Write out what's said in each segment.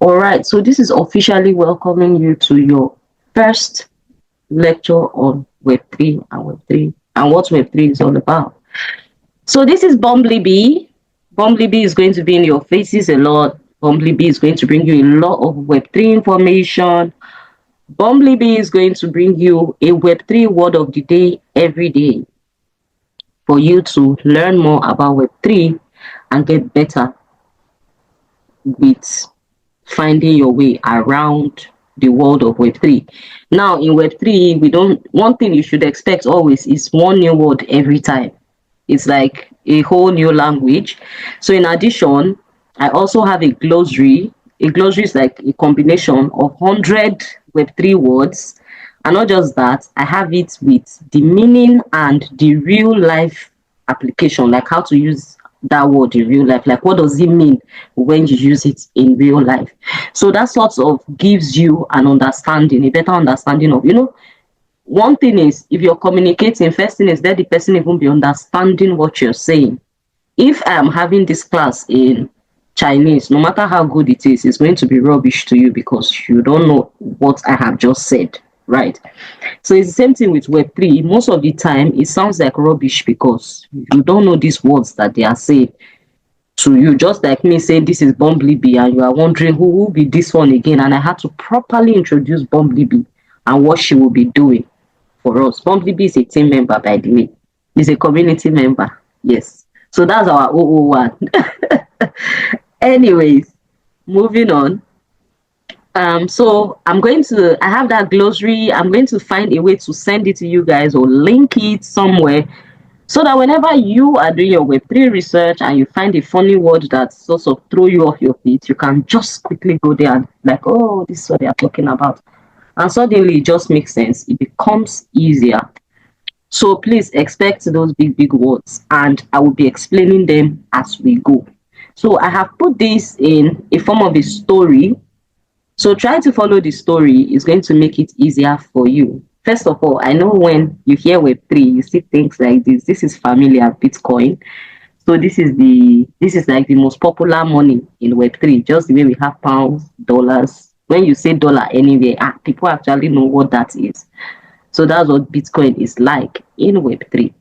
All right, so this is officially welcoming you to your first lecture on Web3 and Web3 and what Web3 is all about. So this is Bumblebee. Bumblebee is going to be in your faces a lot. Bumblebee is going to bring you a lot of Web3 information. Bumblebee is going to bring you a Web3 word of the day every day for you to learn more about Web3 and get better with finding your way around the world of Web3. Now, in Web3, one thing you should expect always is one new word every time. It's like a whole new language. So in addition, I also have a glossary. A glossary is like a combination of 100 Web3 words. And not just that, I have it with the meaning and the real life application, like how to use that word in real life. Like, what does it mean when you use it in real life? So that sort of gives you an understanding, a better understanding of, one thing is, if you're communicating, first thing is let the person even be understanding what you're saying. If I'm having this class in Chinese, no matter how good it is, it's going to be rubbish to you because you don't know what I have just said, right? So it's the same thing with Web3. Most of the time, it sounds like rubbish because you don't know these words that they are saying to you. Just like me saying this is Bumblebee and you are wondering who will be this one again. And I had to properly introduce Bumblebee and what she will be doing for us. Bumblebee is a team member, by the way. He's a community member. Yes. So that's our 001. Anyways, moving on. So I have that glossary. I'm going to find a way to send it to you guys or link it somewhere so that whenever you are doing your Web3 research and you find a funny word that sort of throw you off your feet, you can just quickly go there and like, oh, this is what they are talking about. And suddenly it just makes sense. It becomes easier. So please expect those big words and I will be explaining them as we go. So I have put this in a form of a story. So try to follow the story. It's going to make it easier for you. First of all, I know when you hear Web3, you see things like this. This is familiar, Bitcoin. So this is like the most popular money in Web3, just the way we have pounds, dollars. When you say dollar anywhere, people actually know what that is. So that's what Bitcoin is like in Web3.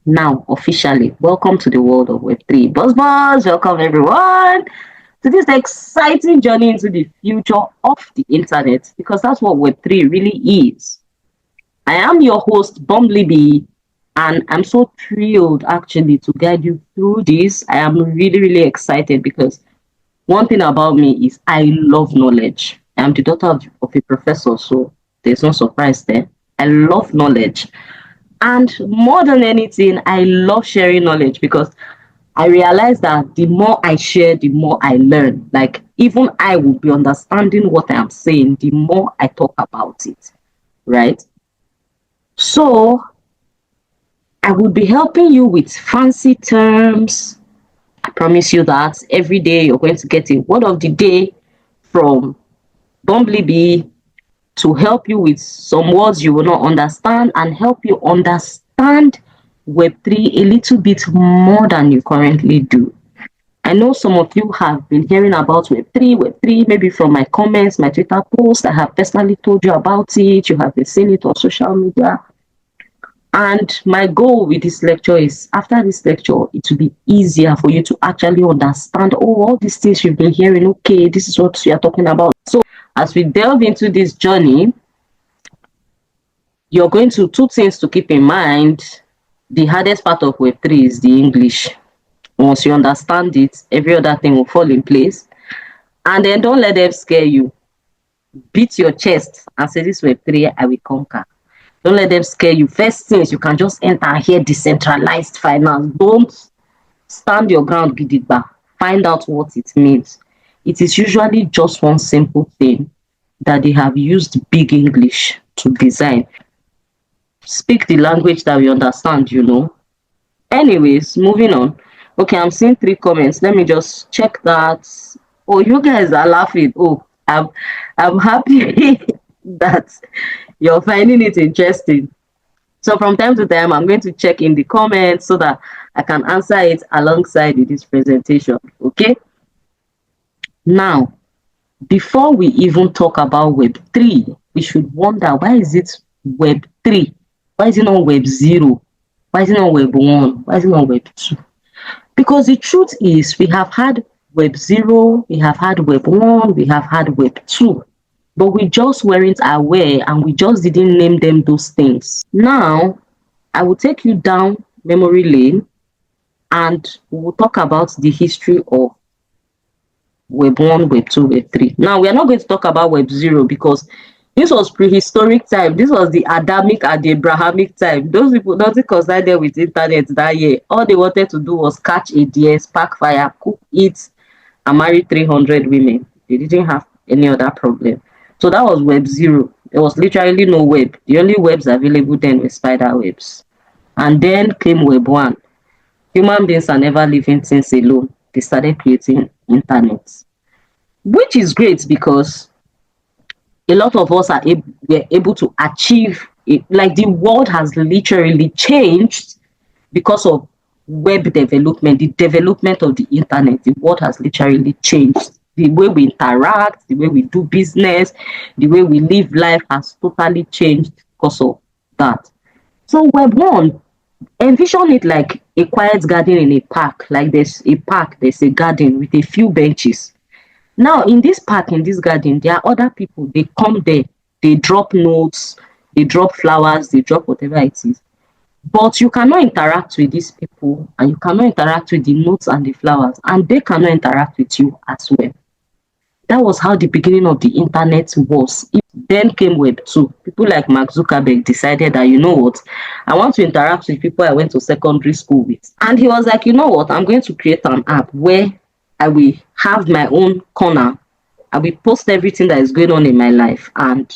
Now, officially, welcome to the world of Web3. Buzz, welcome everyone to this exciting journey into the future of the internet, because that's what Web3 really is. I am your host, Bumblebee, and I'm so thrilled actually to guide you through this. I am really excited because one thing about me is I love knowledge. I'm the daughter of a professor, so there's no surprise there. I love knowledge. And more than anything, I love sharing knowledge because I realize that the more I share, the more I learn. Like, even I will be understanding what I am saying, the more I talk about it, right? So, I will be helping you with fancy terms. I promise you that every day you're going to get a word of the day from Bumblebee to help you with some words you will not understand and help you understand Web3 a little bit more than you currently do. I know some of you have been hearing about Web3, maybe from my comments, my Twitter posts. I have personally told you about it. You have been seeing it on social media. And my goal with this lecture is, after this lecture, it will be easier for you to actually understand, oh, all these things you've been hearing, okay, this is what we are talking about. So as we delve into this journey, you're going to, two things to keep in mind. The hardest part of Web3 is the English. Once you understand it, every other thing will fall in place. And then don't let them scare you. Beat your chest and say, this Web3, I will conquer. Don't let them scare you. First things, you can just enter and hear decentralized finance. Don't stand your ground, Gidigba. Find out what it means. It is usually just one simple thing that they have used big English to design. Speak the language that we understand, Anyways, moving on. Okay, I'm seeing 3 comments. Let me just check that. Oh, you guys are laughing. Oh, I'm happy that you're finding it interesting. So from time to time, I'm going to check in the comments so that I can answer it alongside this presentation. Okay. Now, before we even talk about Web3, we should wonder, why is it Web3? Why is it not Web0? Why is it not Web1? Why is it not Web2? Because the truth is, we have had Web0, we have had Web1, we have had Web2, but we just weren't aware and we just didn't name them those things. Now, I will take you down memory lane and we'll talk about the history of Web1, Web2, Web3. Now, we are not going to talk about Web0 because this was prehistoric time. This was the Adamic and the Abrahamic time. Those people, nothing concerned them with internet that year. All they wanted to do was catch a deer, spark fire, cook, eat, and marry 300 women. They didn't have any other problem. So that was Web0. There was literally no web. The only webs available then were spider webs. And then came Web1. Human beings are never leaving things alone. They started creating internet, which is great because a lot of us were able to achieve it. Like, the world has literally changed because of web development, the development of the internet. The world has literally changed. The way we interact, the way we do business, the way we live life has totally changed because of that. So Web1, envision it like a quiet garden in a park. Like, there's a park, there's a garden with a few benches. Now, in this park, in this garden, there are other people. They come there, they drop notes, they drop flowers, they drop whatever it is. But you cannot interact with these people, and you cannot interact with the notes and the flowers, and they cannot interact with you as well. That was how the beginning of the internet was. Then came Web2. People like Mark Zuckerberg decided that, you know what, I want to interact with people I went to secondary school with. And he was like, you know what, I'm going to create an app where I will have my own corner. I will post everything that is going on in my life, and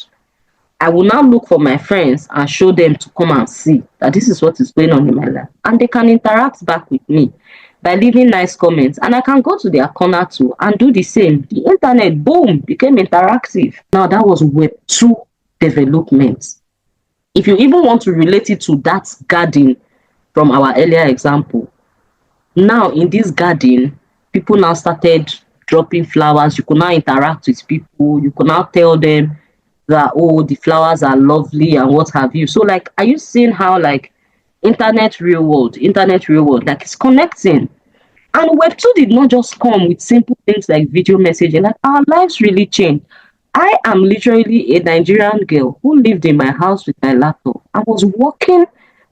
I will now look for my friends and show them to come and see that this is what is going on in my life. And they can interact back with me by leaving nice comments. And I can go to their corner too and do the same. The internet, boom, became interactive. Now, that was Web2 development. If you even want to relate it to that garden from our earlier example, now in this garden, people now started dropping flowers. You could now interact with people. You could now tell them that, oh, the flowers are lovely and what have you. So, like, are you seeing how, like, internet real world, like, it's connecting? And Web2 did not just come with simple things like video messaging. Like, our lives really changed. I am literally a Nigerian girl who lived in my house with my laptop. I was working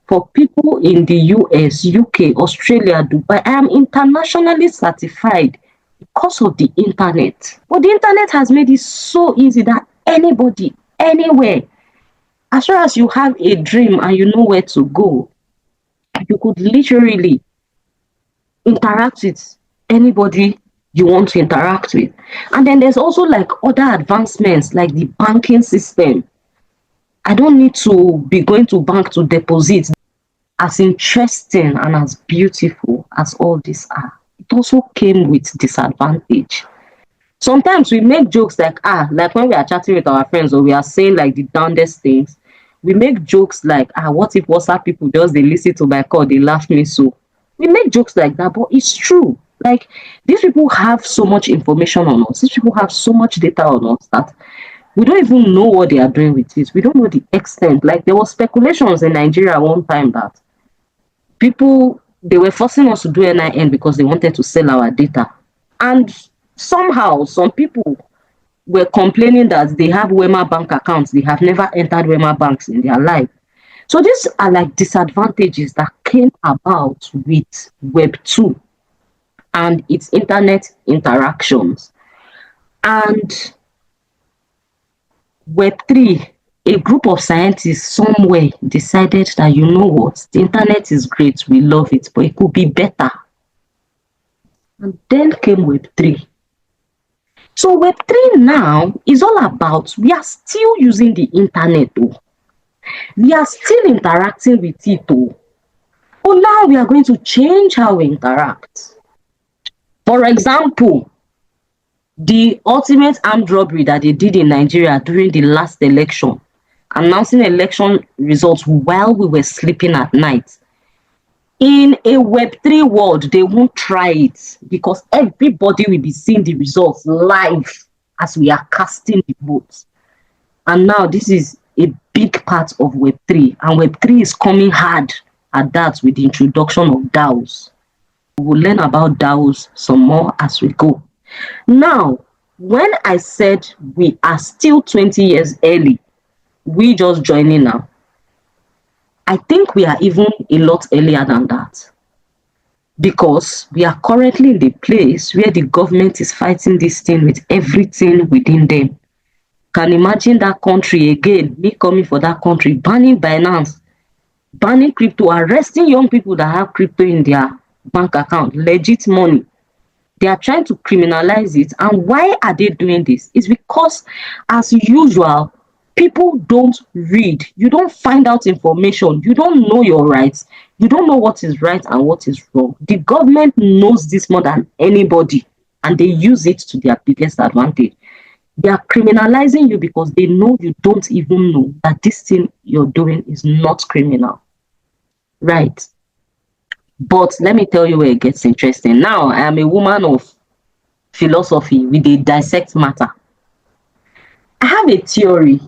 for people in the US, UK, Australia, Dubai. I am internationally certified because of the internet. But the internet has made it so easy that anybody, anywhere, as far as you have a dream and you know where to go, you could literally interact with anybody you want to interact with. And then there's also, like, other advancements like the banking system. I don't need to be going to bank to deposit. As interesting and as beautiful as all these are, it also came with disadvantage. Sometimes we make jokes like when we are chatting with our friends or we are saying like the darndest things, we make jokes like, what if WhatsApp people just they listen to my call, they laugh me so. We make jokes like that, but it's true. Like, these people have so much information on us. These people have so much data on us that we don't even know what they are doing with it. We don't know the extent. Like, there was speculations in Nigeria one time that people, they were forcing us to do NIN because they wanted to sell our data. And somehow, some people were complaining that they have Wema bank accounts. They have never entered Wema banks in their life. So these are like disadvantages that came about with Web2 and its internet interactions. And Web3, a group of scientists somewhere decided that, you know what, the internet is great, we love it, but it could be better. And then came Web3. So Web3 now is all about, we are still using the internet though. We are still interacting with it though. But now we are going to change how we interact. For example, the ultimate armed robbery that they did in Nigeria during the last election, announcing election results while we were sleeping at night. In a Web3 world, they won't try it because everybody will be seeing the results live as we are casting the votes. And now this is a big part of Web3, and Web3 is coming hard at that with the introduction of DAOs. We will learn about DAOs some more as we go. Now, when I said we are still 20 years early, we just joining now, I think we are even a lot earlier than that, because we are currently in the place where the government is fighting this thing with everything within them. Can imagine that country again, me coming for that country, banning Binance, banning crypto, arresting young people that have crypto in their bank account, legit money. They are trying to criminalize it. And why are they doing this? It's because, as usual, people don't read. You don't find out information. You don't know your rights. You don't know what is right and what is wrong. The government knows this more than anybody, and they use it to their biggest advantage. They are criminalizing you because they know you don't even know that this thing you're doing is not criminal. Right? But let me tell you where it gets interesting. Now, I am a woman of philosophy with a dissect matter. I have a theory.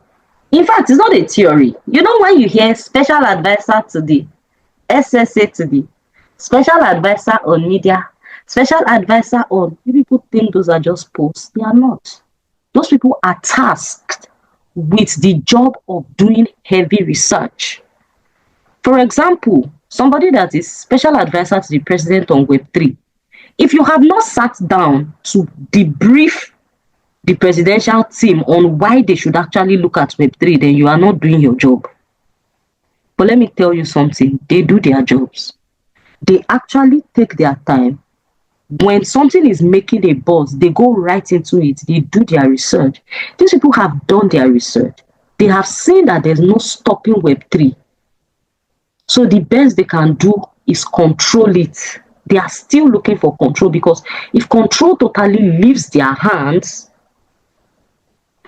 In fact, it's not a theory. You know, when you hear special advisor to the SSA to the special advisor on media, special advisor on, you people think those are just posts. They are not. Those people are tasked with the job of doing heavy research. For example, somebody that is special advisor to the president on Web3, if you have not sat down to debrief the presidential team on why they should actually look at Web3, then you are not doing your job. But let me tell you something, they do their jobs. They actually take their time. When something is making a buzz, they go right into it. They do their research. These people have done their research. They have seen that there's no stopping Web3. So the best they can do is control it. They are still looking for control, because if control totally leaves their hands,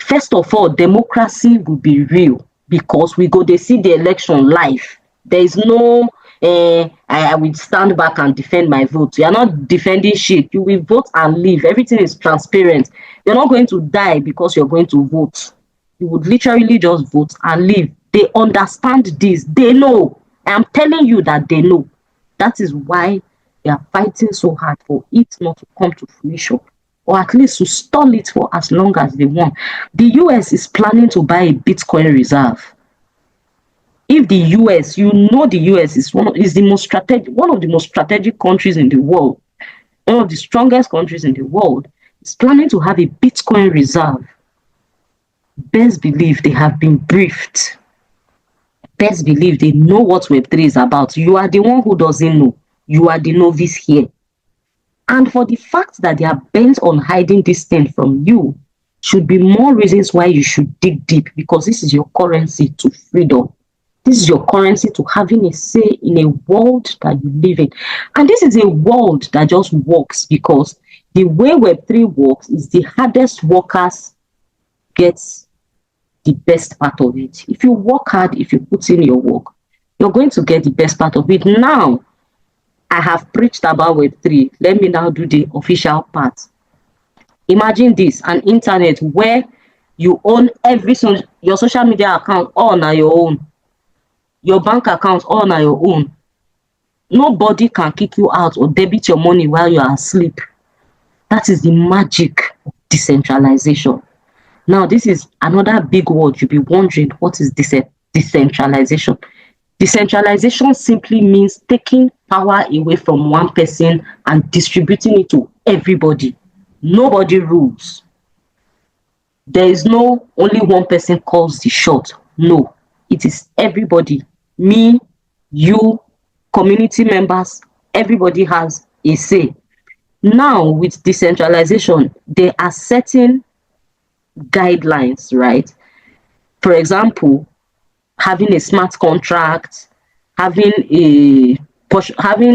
first of all, democracy will be real, because we go, they see the election live. There is no, I will stand back and defend my vote. You are not defending shit. You will vote and leave. Everything is transparent. You're not going to die because you're going to vote. You would literally just vote and leave. They understand this. They know. I am telling you that they know. That is why they are fighting so hard for it not to come to fruition, or at least to stall it for as long as they want. The US is planning to buy a Bitcoin reserve. If the US, you know, the US is one of the most strategic countries in the world, one of the strongest countries in the world, is planning to have a Bitcoin reserve. Best believe they have been briefed. Best believe they know what Web3 is about. You are the one who doesn't know. You are the novice here. And for the fact that they are bent on hiding this thing from you, should be more reasons why you should dig deep, because this is your currency to freedom. This is your currency to having a say in a world that you live in. And this is a world that just works, because the way Web3 works is the hardest workers get the best part of it. If you work hard, if you put in your work, you're going to get the best part of it. Now, I have preached about Web3. Let me now do the official part. Imagine this, an internet where you own your social media account all on your own. Your bank account all on your own. Nobody can kick you out or debit your money while you are asleep. That is the magic of decentralization. Now, this is another big word. You'll be wondering, what is decentralization? Decentralization simply means taking power away from one person and distributing it to everybody. Nobody rules. There is no only one person calls the shot. No, it is everybody. Me, you, community members, everybody has a say. Now, with decentralization, there are certain guidelines, right? For example, having a smart contract, having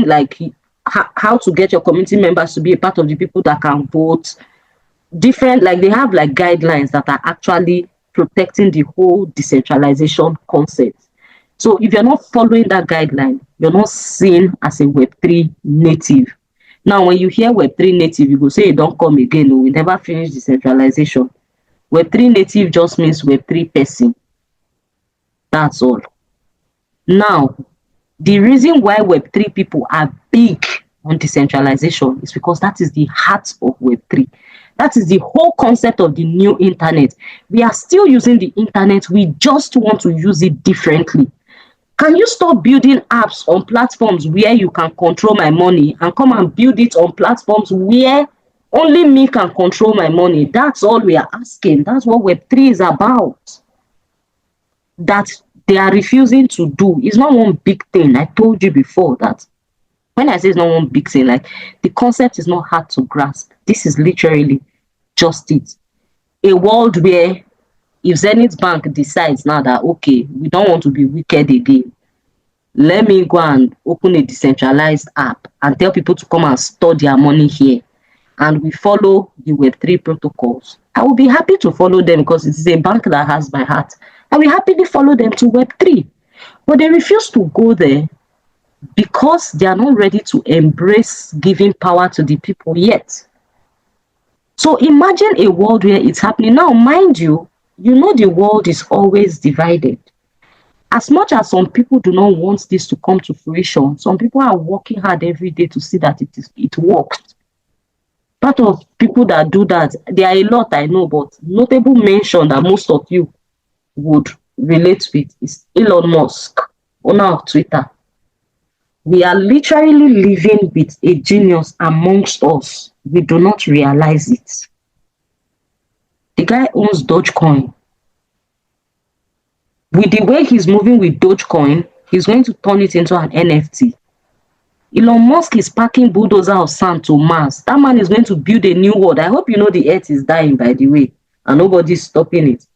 like how to get your community members to be a part of the people that can vote. Different, like they have like guidelines that are actually protecting the whole decentralization concept. So if you're not following that guideline, you're not seen as a Web3 native. Now, when you hear Web3 native, you go say, don't come again, we never finish decentralization. Web3 native just means Web3 person. That's all. Now, the reason why Web3 people are big on decentralization is because that is the heart of Web3. That is the whole concept of the new internet. We are still using the internet, we just want to use it differently. Can you stop building apps on platforms where you can control my money and come and build it on platforms where only me can control my money? That's all we are asking. That's what Web3 is about. That they are refusing to do. It's not one big thing. I told you before that when I say it's not one big thing, like the concept is not hard to grasp. This is literally just it. A world where if Zenith Bank decides now that, okay, we don't want to be wicked again, let me go and open a decentralized app and tell people to come and store their money here, and we follow the Web3 protocols, I will be happy to follow them because it is a bank that has my heart. I will happily follow them to Web3. But they refuse to go there because they are not ready to embrace giving power to the people yet. So imagine a world where it's happening. Now, mind you, you know the world is always divided. As much as some people do not want this to come to fruition, some people are working hard every day to see that it works. Part of people that do that, there are a lot I know, but notable mention that most of you would relate with is Elon Musk, owner of Twitter. We are literally living with a genius amongst us. We do not realize it. The guy owns Dogecoin. With the way he's moving with Dogecoin, he's going to turn it into an NFT. Elon Musk is packing bulldozer of sand to Mars. That man is going to build a new world. I hope you know the earth is dying, by the way, and nobody's stopping it.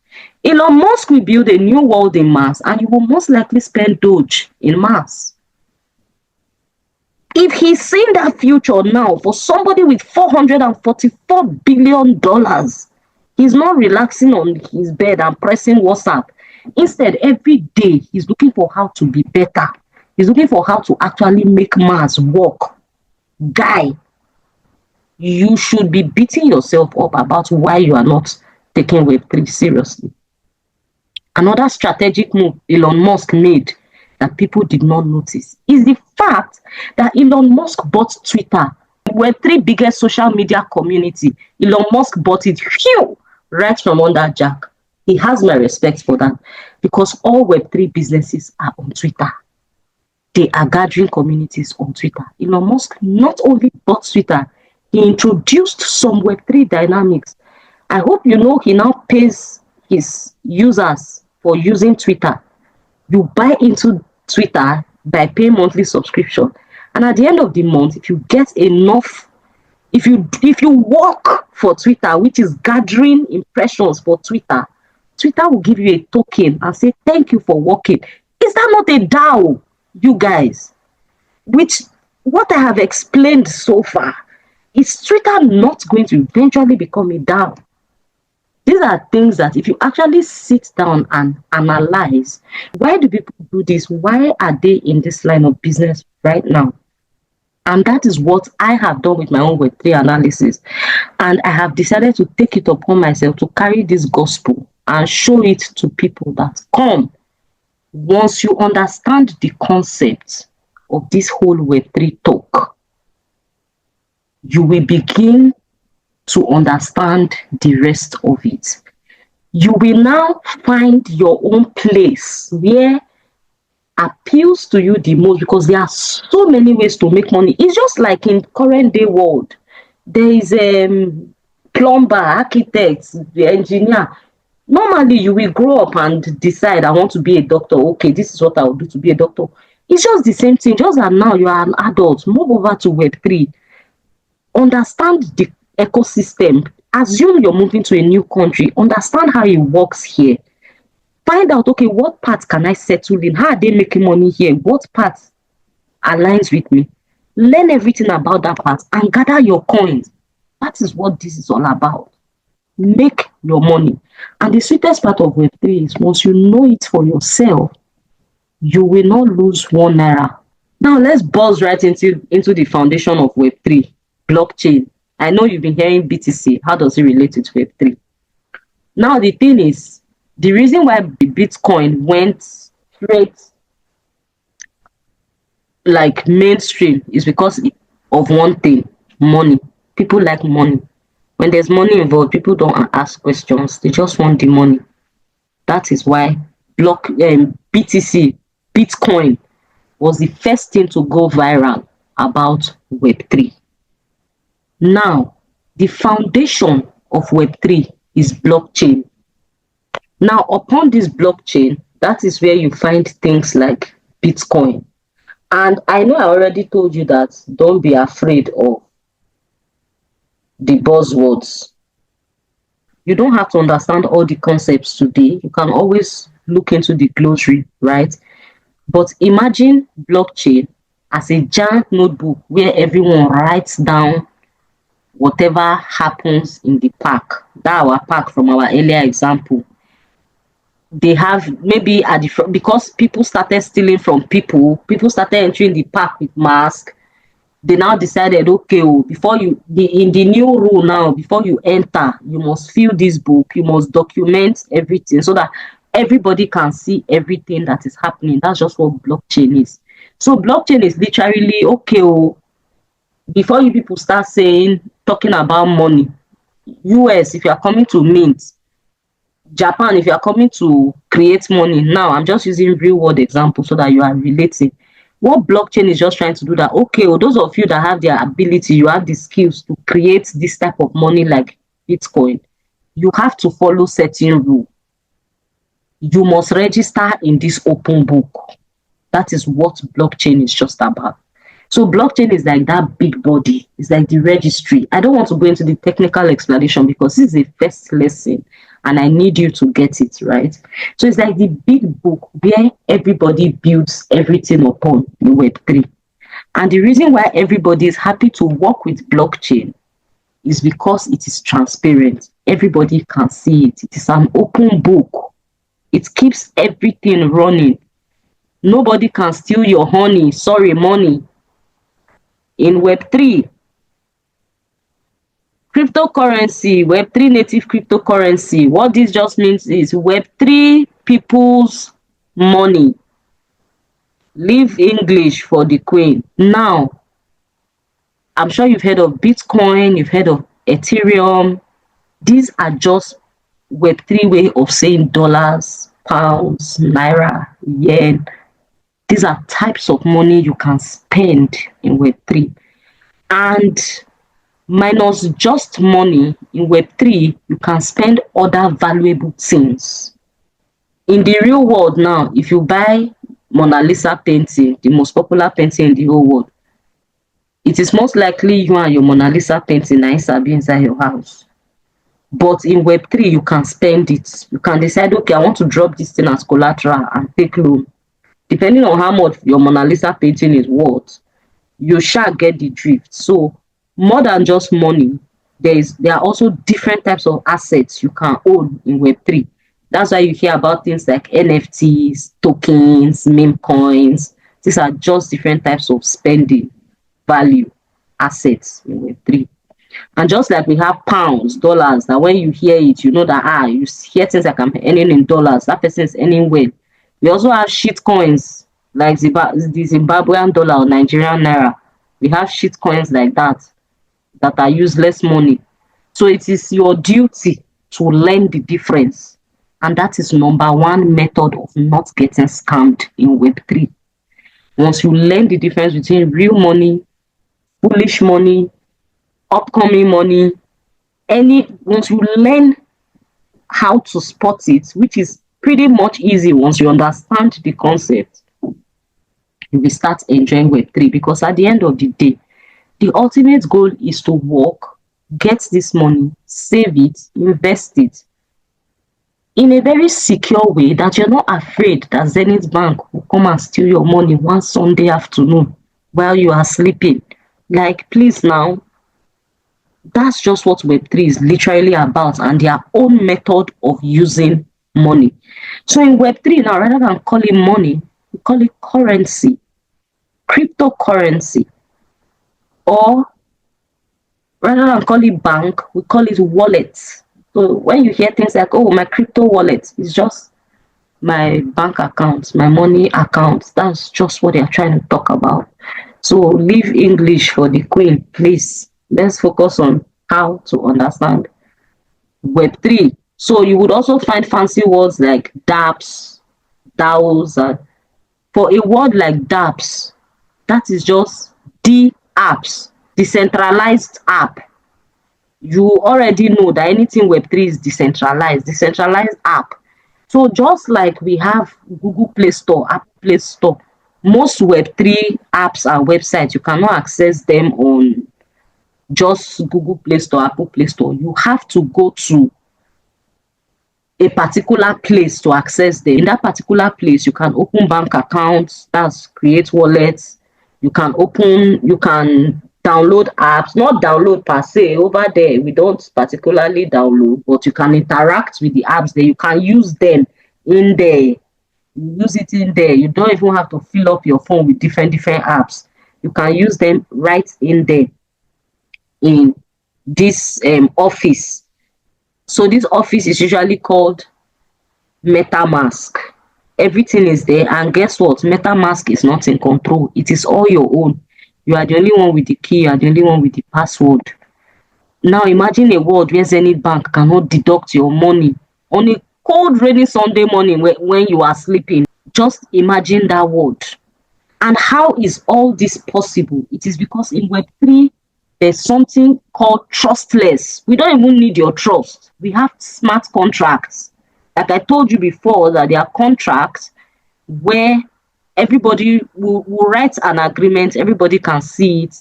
Elon Musk will build a new world in Mars, and you will most likely spend Doge in Mars. If he's seeing that future now for somebody with $444 billion, he's not relaxing on his bed and pressing WhatsApp. Instead, every day he's looking for how to be better. He's looking for how to actually make Mars work. Guy, you should be beating yourself up about why you are not taking Web3 seriously. Another strategic move Elon Musk made that people did not notice is the fact that Elon Musk bought Twitter, the Web3 biggest social media community. Elon Musk bought it right from under Jack. He has my respect for that because all Web3 businesses are on Twitter. They are gathering communities on Twitter. Elon Musk not only bought Twitter, he introduced some Web3 dynamics. I hope you know he now pays his users for using Twitter. You buy into Twitter by paying monthly subscription. And at the end of the month, if you get enough, if you work for Twitter, which is gathering impressions for Twitter, Twitter will give you a token and say, thank you for working. Is that not a DAO, you guys? Which, what I have explained so far, is Twitter not going to eventually become a DAO? These are things that if you actually sit down and analyze, why do people do this? Why are they in this line of business right now? And that is what I have done with my own Web3 analysis. And I have decided to take it upon myself to carry this gospel and show it to people that come. Once you understand the concept of this whole Web3 talk, you will begin to understand the rest of it. You will now find your own place where appeals to you the most, because there are so many ways to make money. It's just like in current day world. There is a plumber, architect, the engineer. Normally, you will grow up and decide, I want to be a doctor. Okay, this is what I will do to be a doctor. It's just the same thing. Just that now you are an adult. Move over to Web3. Understand the ecosystem. Assume you're moving to a new country. Understand how it works here. Find out, okay, what part can I settle in? How are they making money here? What part aligns with me? Learn everything about that part and gather your coins. That is what this is all about. Make your money. And the sweetest part of Web3 is once you know it for yourself, you will not lose one naira. Now let's buzz right into the foundation of Web3, blockchain. I know you've been hearing BTC. How does it relate to Web3? Now the thing is, the reason why Bitcoin went straight like mainstream is because of one thing: money. People like money. When there's money involved, people don't ask questions. They just want the money. That is why BTC, Bitcoin, was the first thing to go viral about Web3. Now, the foundation of Web3 is blockchain. Now, upon this blockchain, that is where you find things like Bitcoin. And I know I already told you that don't be afraid of the buzzwords. You don't have to understand all the concepts today. You can always look into the glossary, right? But imagine blockchain as a giant notebook where everyone writes down whatever happens in the park. That our park from our earlier example. They have maybe at the front, because people started stealing from people started entering the park with masks. They now decided, okay, oh, before you in the new rule now, before you enter, you must fill this book, you must document everything so that everybody can see everything that is happening. That's just what blockchain is. So blockchain is literally, okay, oh, before you people start talking about money, US, if you are coming to mint, Japan, if you are coming to create money, now I'm just using real world example so that you are relating. What blockchain is just trying to do that, okay, well, those of you that have the ability, you have the skills to create this type of money like Bitcoin, you have to follow certain rule. You must register in this open book. That is what blockchain is just about. So blockchain is like that big body. It's like the registry. I don't want to go into the technical explanation because this is a first lesson and I need you to get it, right? So it's like the big book where everybody builds everything upon in Web3. And the reason why everybody is happy to work with blockchain is because it is transparent. Everybody can see it. It is an open book. It keeps everything running. Nobody can steal your money. In Web3, cryptocurrency, Web3 native cryptocurrency, what this just means is Web3 people's money. Leave English for the queen. Now, I'm sure you've heard of Bitcoin, you've heard of Ethereum. These are just Web3 way of saying dollars, pounds, naira, yen. These are types of money you can spend in Web3. And minus just money, in Web3, you can spend other valuable things. In the real world now, if you buy Mona Lisa painting, the most popular painting in the whole world, it is most likely you and your Mona Lisa painting are be inside your house. But in Web3, you can spend it. You can decide, okay, I want to drop this thing as collateral and take loan. Depending on how much your Mona Lisa painting is worth, you shall get the drift. So more than just money, there are also different types of assets you can own in Web3. That's why you hear about things like NFTs, tokens, meme coins. These are just different types of spending value assets in Web3. And just like we have pounds, dollars, that when you hear it, you know that you hear things like I'm earning in dollars, that person is earning well. We also have shit coins like the Zimbabwean dollar or Nigerian naira. We have shit coins like that are useless money. So it is your duty to learn the difference. And that is number one method of not getting scammed in Web3. Once you learn the difference between real money, foolish money, upcoming money, once you learn how to spot it, which is pretty much easy once you understand the concept, you will start enjoying Web3, because at the end of the day, the ultimate goal is to work, get this money, save it, invest it in a very secure way that you're not afraid that Zenith Bank will come and steal your money one Sunday afternoon while you are sleeping. Like, please now, that's just what Web3 is literally about, and their own method of using money. So in Web3 now, rather than call it money, we call it currency, cryptocurrency. Or rather than call it bank, we call it wallet. So when you hear things like, oh, my crypto wallet, it's just my bank account, my money account. That's just what they are trying to talk about. So leave English for the queen, please. Let's focus on how to understand Web3. So you would also find fancy words like dApps, DAOs. For a word like dApps, that is just the apps, decentralized app. You already know that anything Web3 is decentralized app. So just like we have Google Play Store, Apple Play Store, most Web3 apps and websites, you cannot access them on just Google Play Store, Apple Play Store. You have to go to a particular place to access them. In that particular place, you can open bank accounts, that's create wallets. You can download apps, not download per se. Over there, we don't particularly download, but you can interact with the apps there. You can use them in there. You use it in there. You don't even have to fill up your phone with different apps. You can use them right in there in this office. So this office is usually called MetaMask. Everything is there, and guess what? MetaMask is not in control. It is all your own. You are the only one with the key. You are the only one with the password. Now imagine a world where Zenith Bank cannot deduct your money on a cold rainy Sunday morning when you are sleeping. Just imagine that world. And how is all this possible? It is because in Web3, there's something called trustless. We don't even need your trust. We have smart contracts. Like I told you before, that there are contracts where everybody will write an agreement, everybody can see it,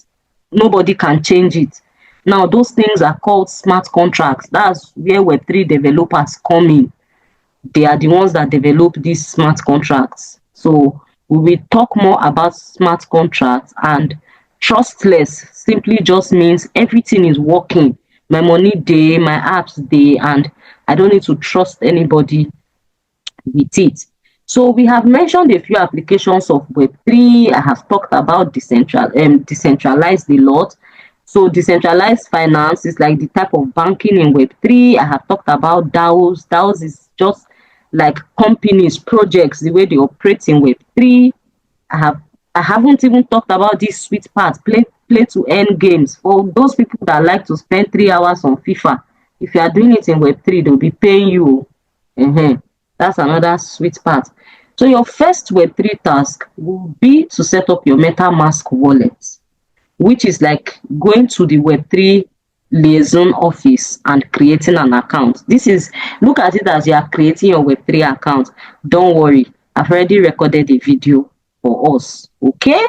nobody can change it. Now, those things are called smart contracts. That's where Web3 developers come in. They are the ones that develop these smart contracts. So we will talk more about smart contracts. And trustless simply just means everything is working. My money day, my apps day, and I don't need to trust anybody with it. So we have mentioned a few applications of Web3. I have talked about decentralized a lot. So decentralized finance is like the type of banking in Web3. I have talked about DAOs. DAOs is just like companies, projects, the way they operate in Web3. I haven't even talked about this sweet part, play to earn games. For those people that like to spend 3 hours on FIFA, if you are doing it in Web3, they'll be paying you. That's another sweet part. So your first Web3 task will be to set up your MetaMask wallet, which is like going to the Web3 liaison office and creating an account. Look at it as you are creating your Web3 account. Don't worry, I've already recorded a video for us, okay?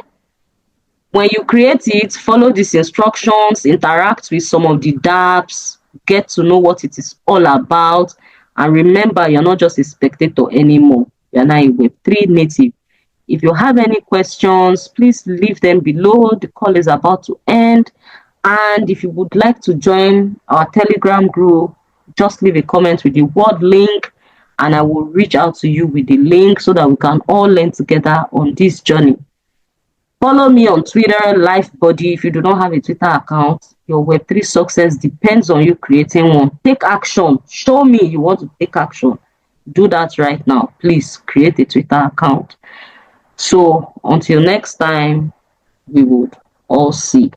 When you create it, follow these instructions, interact with some of the dApps, get to know what it is all about, and remember, you're not just a spectator anymore. You're now a Web3 native. If you have any questions, please leave them below. The call is about to end. And if you would like to join our Telegram group, just leave a comment with the word link, and I will reach out to you with the link so that we can all learn together on this journey. Follow me on Twitter, LifeBuddy. If you do not have a Twitter account, your Web3 success depends on you creating one. Take action. Show me you want to take action. Do that right now. Please create a Twitter account. So until next time, we would all see.